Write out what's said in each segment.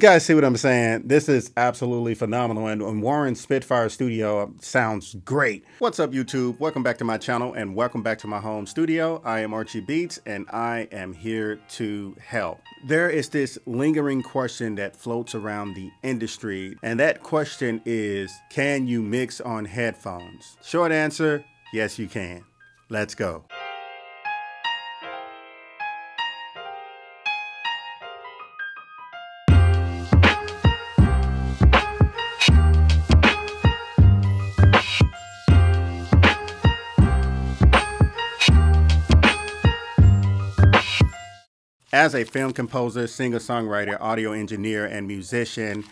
guys see what I'm saying? This is absolutely phenomenal, and Warren's Spitfire Studio sounds great. What's up, YouTube? Welcome back to my channel, and welcome back to my home studio. I am Archie Beats, and I am here to help. There is this lingering question that floats around the industry, and that question is, can you mix on headphones? Short answer, yes you can. Let's go. As a film composer, singer-songwriter, audio engineer, and musician,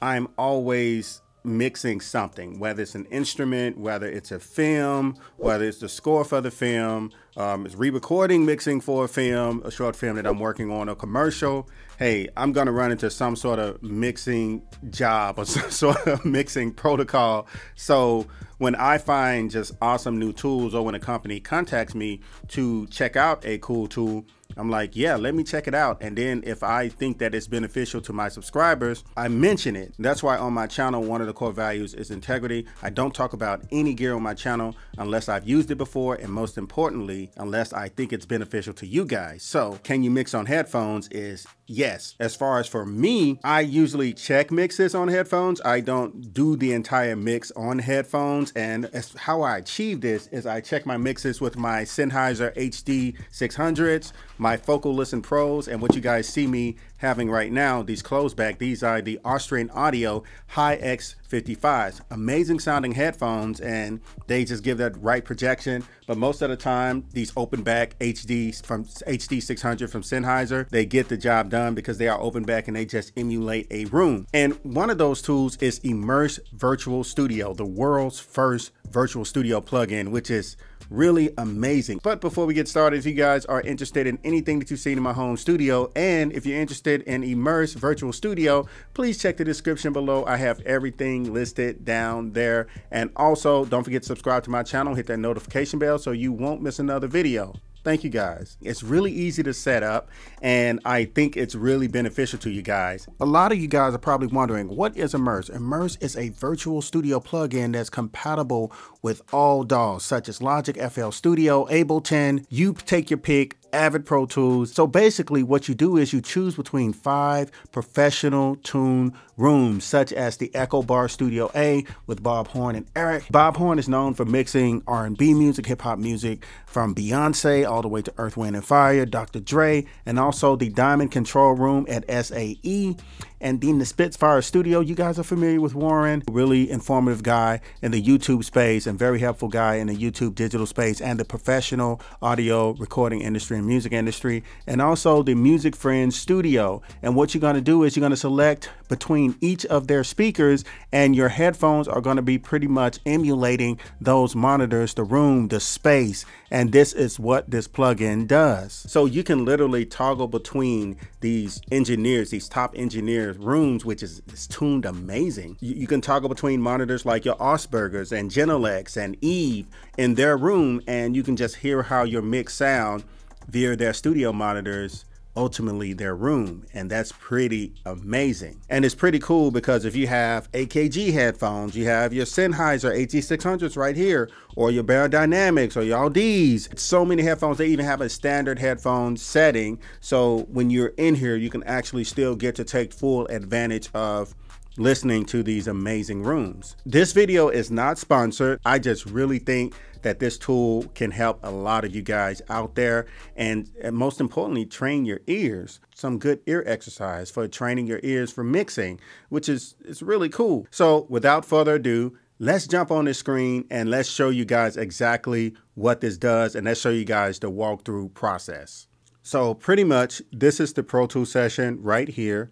I'm always mixing something, whether it's an instrument, whether it's a film, whether it's the score for the film, it's re-recording, mixing for a film, a short film that I'm working on, a commercial. Hey, I'm gonna run into some sort of mixing job or some sort of mixing protocol. So when I find just awesome new tools, or when a company contacts me to check out a cool tool, I'm like, yeah, let me check it out. And then if I think that it's beneficial to my subscribers, I mention it. That's why on my channel, one of the core values is integrity. I don't talk about any gear on my channel unless I've used it before, and most importantly, unless I think it's beneficial to you guys. So can you mix on headphones is yes. As far as for me, I usually check mixes on headphones. I don't do the entire mix on headphones. And as how I achieve this is I check my mixes with my Sennheiser HD600s, my Focal Listen Pros, and what you guys see me having right now, these closed back, these are the Austrian Audio Hi-X55s. Amazing sounding headphones, and they just give that right projection. But most of the time, these open back HD600 from Sennheiser, they get the job done because they are open back and they just emulate a room. And one of those tools is Immerse Virtual Studio, the world's first virtual studio plugin, which is really amazing. But before we get started, if you guys are interested in anything that you've seen in my home studio, and if you're interested in Immerse Virtual Studio, please check the description below. I have everything listed down there. And also, don't forget to subscribe to my channel, hit that notification bell so you won't miss another video. Thank you guys. It's really easy to set up, and I think it's really beneficial to you guys. A lot of you guys are probably wondering, what is Immerse? Immerse is a virtual studio plugin that's compatible with all DAWs such as Logic, FL Studio, Ableton. You take your pick, Avid Pro Tools. So basically what you do is you choose between 5 professional tune rooms, such as the Echo Bar Studio A with Bob Horn and Eric. Bob Horn is known for mixing R&B music, hip hop music, from Beyonce all the way to Earth, Wind & Fire, Dr. Dre, and also the Diamond Control Room at SAE. And then the Spitfire Studio, you guys are familiar with Warren, really informative guy in the YouTube space and very helpful guy in the YouTube digital space and the professional audio recording industry and music industry, and also the Music Friends Studio. And what you're going to do is you're going to select between each of their speakers, and your headphones are going to be pretty much emulating those monitors, the room, the space. And this is what this plugin does. So you can literally toggle between these engineers, these top engineers rooms, which is tuned amazing. You can toggle between monitors like your Osbergers and Genelecs and Eve in their room, and you can just hear how your mix sound via their studio monitors, ultimately their room. And that's pretty amazing. And it's pretty cool because if you have AKG headphones, you have your Sennheiser HD600s right here, or your Beyerdynamics or your Audi's. So many headphones, they even have a standard headphone setting. So when you're in here, you can actually still get to take full advantage of listening to these amazing rooms. This video is not sponsored. I just really think that this tool can help a lot of you guys out there, and most importantly, train your ears. Some good ear exercise for training your ears for mixing, which is really cool. So without further ado, let's jump on the screen and let's show you guys exactly what this does, and let's show you guys the walkthrough process. So pretty much this is the Pro Tools session right here.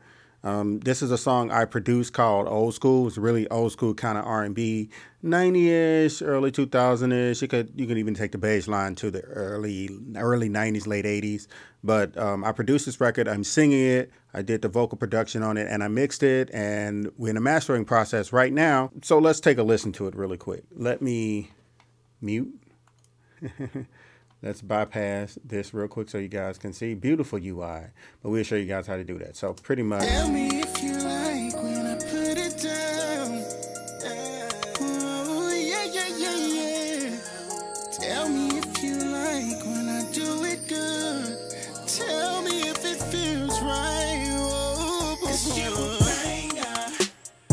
This is a song I produced called Old School. It's really old school kind of R&B, 90-ish, early 2000-ish. You could even take the bass line to the early 90s, late 80s. But I produced this record. I'm singing it. I did the vocal production on it, and I mixed it. And we're in the mastering process right now. So let's take a listen to it really quick. Let me mute. Let's bypass this real quick so you guys can see. Beautiful UI, but we'll show you guys how to do that. So pretty much. Tell me if you like when I put it down. Oh, yeah, yeah, yeah, yeah. Tell me if you like when I do it good. Tell me if it feels right. Oh, 'cause you a banger,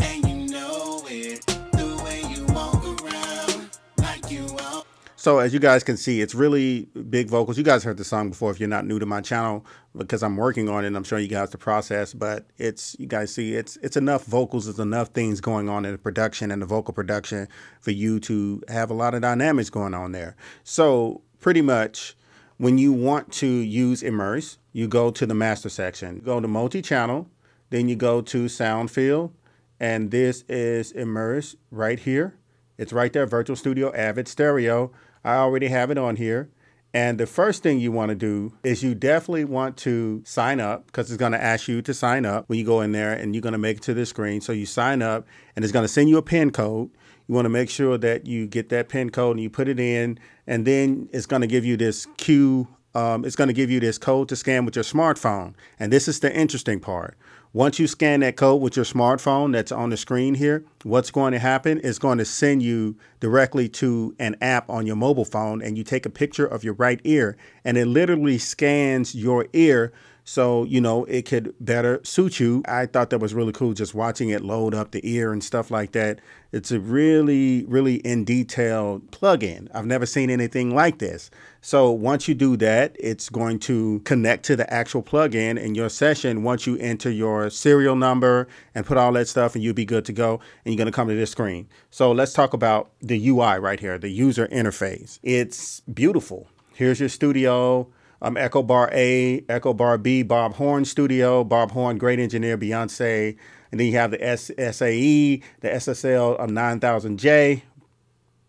and you know it. The way you walk around like you are. So as you guys can see, it's really big vocals. You guys heard the song before if you're not new to my channel, because I'm working on it and I'm showing you guys the process. But it's, you guys see, it's enough vocals, there's enough things going on in the production and the vocal production for you to have a lot of dynamics going on there. So pretty much when you want to use Immerse, you go to the master section, go to multi-channel, then you go to sound field, and this is Immerse right here. It's right there, Virtual Studio Avid Stereo. I already have it on here. And the first thing you want to do is you definitely want to sign up, because it's going to ask you to sign up when you go in there, and you're going to make it to this screen. So you sign up and it's going to send you a PIN code. You want to make sure that you get that PIN code and you put it in, and then it's going to give you this it's going to give you this code to scan with your smartphone. And this is the interesting part. Once you scan that code with your smartphone that's on the screen here, what's going to happen is going to send you directly to an app on your mobile phone, and you take a picture of your right ear, and it literally scans your ear so, you know, it could better suit you. I thought that was really cool, just watching it load up the ear and stuff like that. It's a really, really in detail plugin. I've never seen anything like this. So once you do that, it's going to connect to the actual plugin in your session. Once you enter your serial number and put all that stuff, and you'll be good to go. And you're going to come to this screen. So let's talk about the UI right here, the user interface. It's beautiful. Here's your studio. Echo Bar A, Echo Bar B, Bob Horn Studio, Bob Horn, great engineer, Beyonce. And then you have the SAE, the SSL 9000J.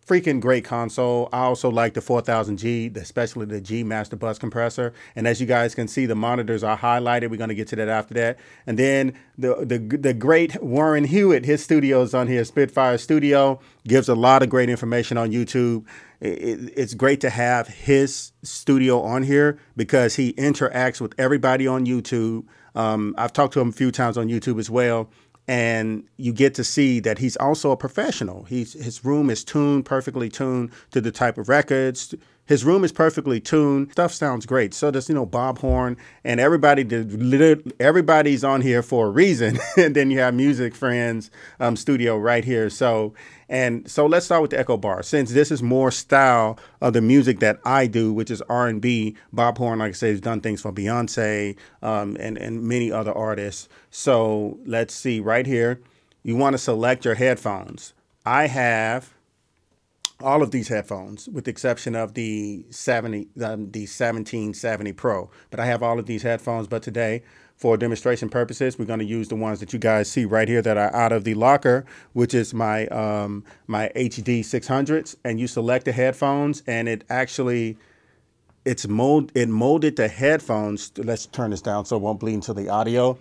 Freaking great console. I also like the 4000G, especially the G master bus compressor. And as you guys can see, the monitors are highlighted. We're going to get to that after that. And then the great Warren Hewitt, his studio is on here, Spitfire Studio, gives a lot of great information on YouTube. It's great to have his studio on here because he interacts with everybody on YouTube. I've talked to him a few times on YouTube as well. And you get to see that he's also a professional. His room is perfectly tuned to the type of records. His room is perfectly tuned. Stuff sounds great. So does, you know, Bob Horn, and everybody's on here for a reason. And then you have Music Friends Studio right here. So let's start with the Echo Bar. Since this is more style of the music that I do, which is R&B, Bob Horn, like I said, has done things for Beyonce and many other artists. So let's see right here. You want to select your headphones. I have all of these headphones, with the exception of the 1770 Pro. But I have all of these headphones. But today, for demonstration purposes, we're going to use the ones that you guys see right here that are out of the locker, which is my my HD600s. And you select the headphones, and it actually molded the headphones. Let's turn this down so it won't bleed into the audio.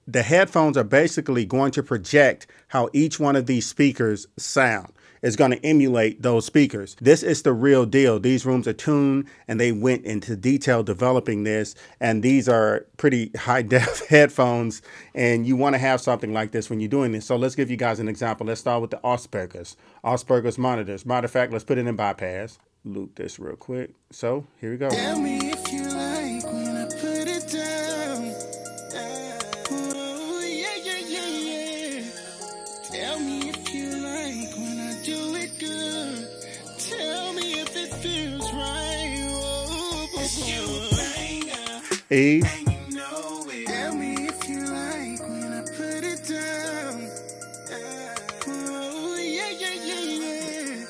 The headphones are basically going to project how each one of these speakers sound. It's going to emulate those speakers. This is the real deal. These rooms are tuned, and they went into detail developing this. And these are pretty high def headphones. And you want to have something like this when you're doing this. So let's give you guys an example. Let's start with the Asperger's monitors. Matter of fact, let's put it in bypass. Loop this real quick. So here we go. Tell me if you like when I put it down. Oh, yeah, yeah, yeah, yeah. Tell me if you like when I do it good. Tell me if it feels right. Oh, 'cause you a banger, E. and you know it. Tell me if you like when I put it down. Oh, yeah, yeah, yeah, yeah.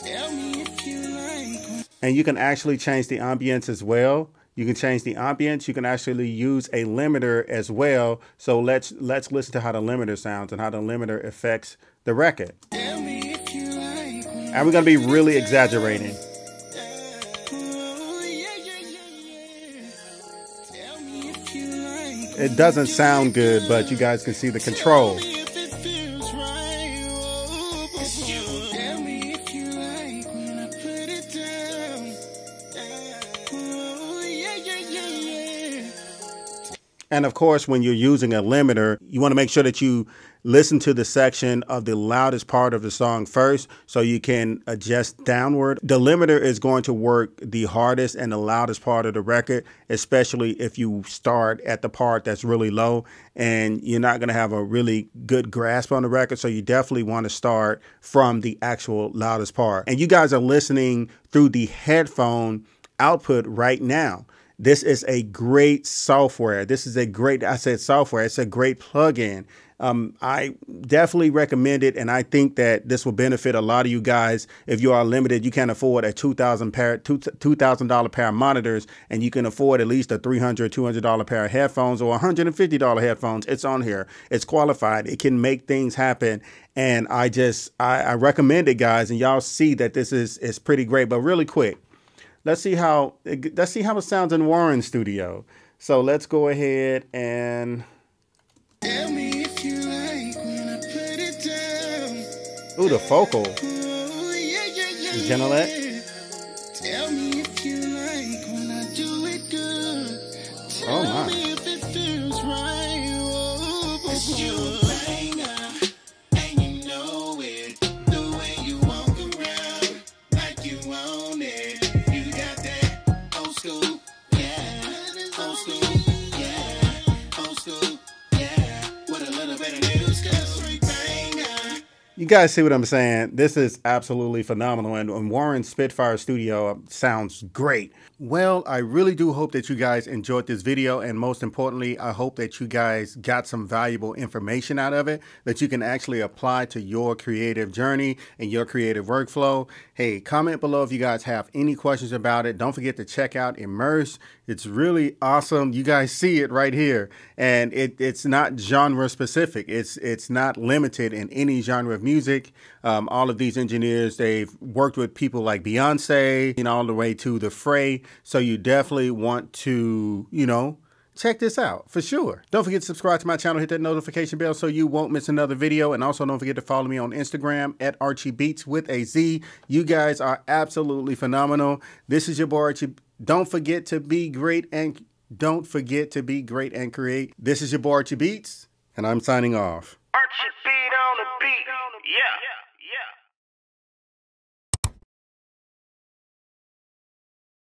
Tell me if you like. And you can actually change the ambience as well. You can change the ambience. You can actually use a limiter as well. So let's listen to how the limiter sounds and how the limiter affects the record. Tell me if you like. And we're going to be really exaggerating. Oh, yeah, yeah, yeah, yeah. Tell me if you like. It doesn't sound good, but you guys can see the control. Tell me if it feels right. Oh, tell me if you like when I put it down. And of course, when you're using a limiter, you want to make sure that you listen to the section of the loudest part of the song first so you can adjust downward. The limiter is going to work the hardest and the loudest part of the record, especially if you start at the part that's really low and you're not going to have a really good grasp on the record. So you definitely want to start from the actual loudest part. And you guys are listening through the headphone output right now. This is a great software. This is a great, I said software, it's a great plugin. I definitely recommend it, and I think that this will benefit a lot of you guys. If you are limited, you can't afford a $2,000 pair of monitors, and you can afford at least a $300, $200 pair of headphones or $150 headphones. It's on here. It's qualified. It can make things happen, and I recommend it, guys. And y'all see that this is pretty great. But really quick, let's see how it sounds in Warren's studio. So let's go ahead and. Tell me if you like when I put it down. Ooh, the vocal. Oh, yeah. Gentilette. Tell me if you like when I do it good. Oh Tell my. me if it feels right. Oh, it's you banger, and you know it. The way you walk around like you own it. You got that old school, yeah. Old school, yeah. Old school. You guys see what I'm saying? This is absolutely phenomenal, and Warren's Spitfire Studio sounds great. Well, I really do hope that you guys enjoyed this video, and most importantly, I hope that you guys got some valuable information out of it that you can actually apply to your creative journey and your creative workflow. Hey, comment below if you guys have any questions about it. Don't forget to check out Immerse. It's really awesome. You guys see it right here, and it's not genre specific. It's not limited in any genre of music. All of these engineers, they've worked with people like Beyonce and all the way to The Fray. So you definitely want to, check this out for sure. Don't forget to subscribe to my channel, hit that notification bell so you won't miss another video. And also don't forget to follow me on Instagram at ArchieBeats with a Z. You guys are absolutely phenomenal. This is your boy Archie. Don't forget to be great and create. This is your boy Archie Beats, and I'm signing off. Archie.